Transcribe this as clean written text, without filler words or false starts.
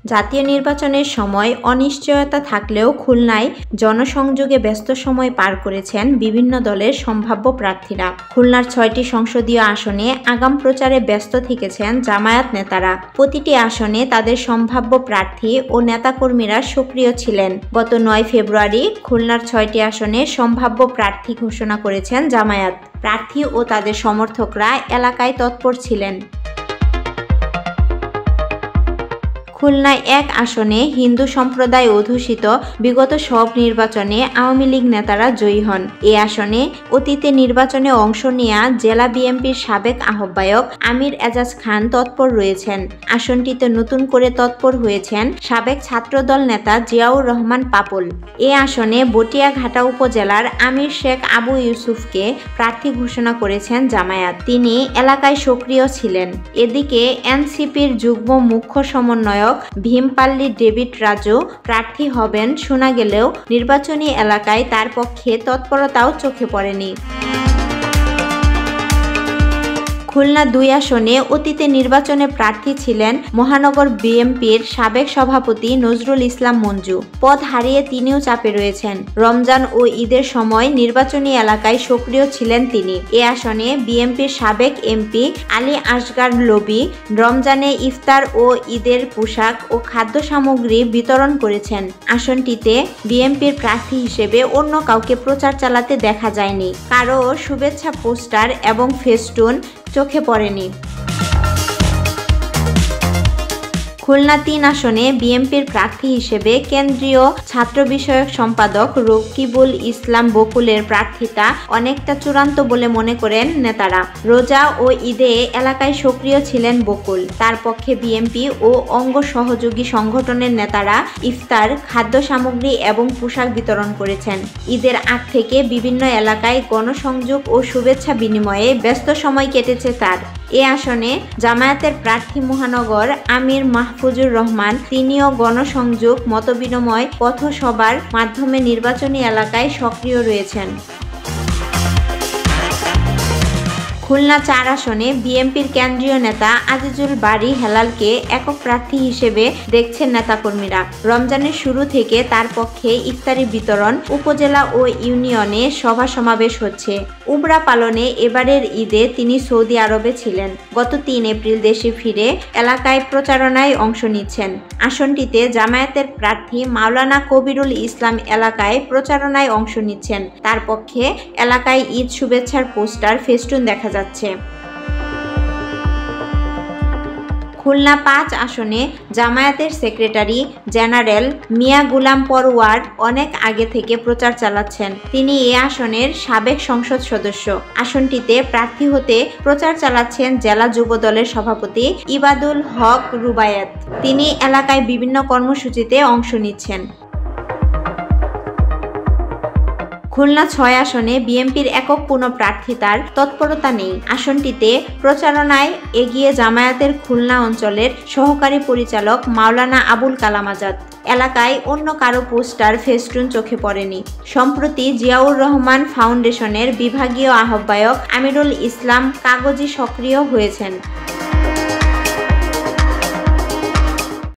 জাতীয় নির্বাচনের সময় অনিশ্চয়তা থাকলেও খুলনায় জনসংযোগে ব্যস্ত সময় পার করেছেন বিভিন্ন দলের সম্ভাব্য প্রার্থীরা। খুলনার 6টি সংসদীয় আসনে আগাম প্রচারে ব্যস্ত থেকেছেন জামায়াত নেতারা। প্রতিটি আসনে তাদের সম্ভাব্য প্রার্থী ও নেতাকর্মীরা সক্রিয় ছিলেন। গত 9 ফেব্রুয়ারি খুলনার 6টি আসনে সম্ভাব্য প্রার্থী ঘোষণা করেছেন জামায়াত। প্রার্থী ও তাদের সমর্থকরা এলাকায় তৎপর ছিলেন। খুলনায় 1 আসনে হিন্দু সম্প্রদায় অধ্যুষিত বিগত সব নির্বাচনে আওয়ামী লীগ নেতারা জয়ী হন। এই আসনে অতীতে নির্বাচনে অংশ নেয়া জেলা বিএনপির সাবেক আহ্বায়ক আমির এজাজ খান তৎপর রয়েছেন। আসনটিতে নতুন করে তৎপর হয়েছেন সাবেক ছাত্রদল নেতা জিয়াউর রহমান পাপল। এই আসনে বটিয়াঘাটা উপজেলার আমির শেখ আবু ইউসুফকে প্রার্থী ঘোষণা করেছেন জামায়াত। তিনি এলাকায় সক্রিয় ছিলেন। এদিকে এনসিপির যুগ্ম মুখ্য সমন্বয়ক ভীমপাল্লী ডেভিড রাজু প্রার্থী হবেন শোনা গেলেও নির্বাচনী এলাকায় তার পক্ষে তৎপরতাও চোখে পড়েনি। খুলনা 2 আসনে অতীতে নির্বাচনে প্রার্থী ছিলেন মহানগর বিএনপির সাবেক সভাপতি নজরুল ইসলাম মঞ্জু। পদ হারিয়ে তিনিও চাপে রয়েছেন। রমজান ও ঈদের সময় নির্বাচনী এলাকায় সক্রিয় ছিলেন তিনি। এ আসনে বিএনপির সাবেক এমপি আলী আসগার লবি রমজানে ইফতার ও ঈদের পোশাক ও খাদ্য সামগ্রী বিতরণ করেছেন। আসনটিতে বিএনপির প্রার্থী হিসেবে অন্য কাউকে প্রচার চালাতে দেখা যায়নি। কারো শুভেচ্ছা পোস্টার এবং ফেস্টুন চোখে পড়েনি। খুলনা 3 আসনে বিএনপির প্রার্থী হিসেবে কেন্দ্রীয় ছাত্র বিষয়ক সম্পাদক রকিবুল ইসলাম বকুলের প্রার্থিতা অনেকটা চূড়ান্ত বলে মনে করেন নেতারা। রোজা ও ঈদে এলাকায় সক্রিয় ছিলেন বকুল। তার পক্ষে বিএনপি ও অঙ্গ সহযোগী সংগঠনের নেতারা ইফতার, খাদ্য সামগ্রী এবং পোশাক বিতরণ করেছেন। ঈদের আগ থেকে বিভিন্ন এলাকায় গণসংযোগ ও শুভেচ্ছা বিনিময়ে ব্যস্ত সময় কেটেছে তার। এ আসনে জামায়াতের প্রার্থী মহানগর আমির মাহফুজুর রহমান, তিনিও গণসংযোগ, মতবিনিময়, পথসভার মাধ্যমে নির্বাচনী এলাকায় সক্রিয় রয়েছেন। খুলনা 4 আসনে বিএনপির কেন্দ্রীয় নেতা আজিজুল বারী হেলালকে একক প্রার্থী হিসেবে দেখছেন নেতাকর্মীরা। রমজানের শুরু থেকে তার পক্ষে ইফতারি বিতরণ, উপজেলা ও ইউনিয়নে সভা সমাবেশ হচ্ছে। উমরা পালনে এবারের ঈদে তিনি সৌদি আরবে ছিলেন। গত 3 এপ্রিল দেশে ফিরে এলাকায় প্রচারণায় অংশ নিচ্ছেন। আসনটিতে জামায়াতের প্রার্থী মাওলানা কবিরুল ইসলাম এলাকায় প্রচারণায় অংশ নিচ্ছেন। তার পক্ষে এলাকায় ঈদ শুভেচ্ছার পোস্টার, ফেস্টুন দেখা যাচ্ছে। খুলনা 5 আসনে জামায়াতের সেক্রেটারি জেনারেল মিয়া গুলাম পরওয়ার অনেক আগে থেকে প্রচার চালাচ্ছেন। তিনি এ আসনের সাবেক সংসদ সদস্য। আসনটিতে প্রার্থী হতে প্রচার চালাচ্ছেন জেলা যুব দলের সভাপতি ইবাদুল হক রুবায়েত। তিনি এলাকায় বিভিন্ন কর্মসূচিতে অংশ নিচ্ছেন। খুলনা 6 আসনে বিএনপির একক কোনো প্রার্থিতার তৎপরতা নেই। আসনটিতে প্রচারণায় এগিয়ে জামায়াতের খুলনা অঞ্চলের সহকারী পরিচালক মাওলানা আবুল কালাম আজাদ। এলাকায় অন্য কারো পোস্টার, ফেস্টুন চোখে পড়েনি। সম্প্রতি জিয়াউর রহমান ফাউন্ডেশনের বিভাগীয় আহ্বায়ক আমিরুল ইসলাম কাগজি সক্রিয় হয়েছেন।